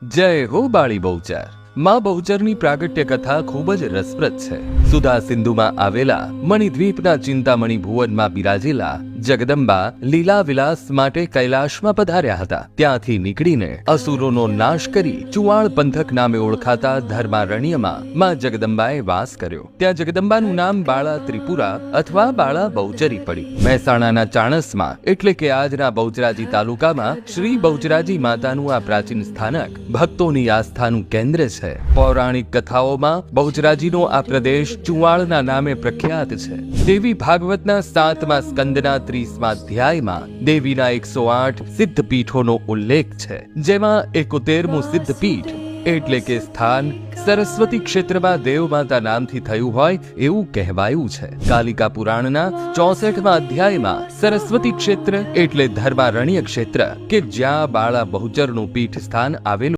જય હો બાળી બહુચર। માં બહુચરની પ્રાગટ્ય કથા ખૂબ જ રસપ્રદ છે। સુધા સિંધુમાં આવેલા મણિદ્વીપના ચિંતામણી ભુવનમાં બિરાજેલા જગદંબા લીલા વિલાસ માટે કૈલાશમાં પધાર્યા હતા। ત્યાંથી નીકળીને અસુરોનો નાશ કરી ચુવાળ પંથક નામે ઓળખાતા ધર્મારણ્યમાં માં જગદંબાએ વાસ કર્યો। ત્યાં જગદંબાનું નામ બાળા ત્રિપુરા અથવા બાળા બહુચરી પડી। મહેસાણાના ચાણસમાં એટલે કે આજના બહુચરાજી તાલુકામાં શ્રી બહુચરાજી માતાનું આ પ્રાચીન સ્થાનક ભક્તોની આસ્થાનું કેન્દ્ર છે। પૌરાણિક કથાઓમાં બહુચરાજીનો આ પ્રદેશ ચુવાળના નામે પ્રખ્યાત છે। દેવી ભાગવતના 7મા સ્કંદના 30મા અધ્યાયમાં દેવીના 108 સિદ્ધપીઠોનો ઉલ્લેખ છે, જેમાં 71મું સિદ્ધપીઠ એટલે કે સ્થાન સરસ્વતી ક્ષેત્રમાં દેવમાતા નામથી થયું હોય એવું કહેવાયું છે। કાલિકા પુરાણના 64મા અધ્યાયમાં સરસ્વતી ક્ષેત્ર એટલે ધર્મારણ્ય ક્ષેત્ર કે જ્યાં બાળા બહુચરનું પીઠ સ્થાન આવેલું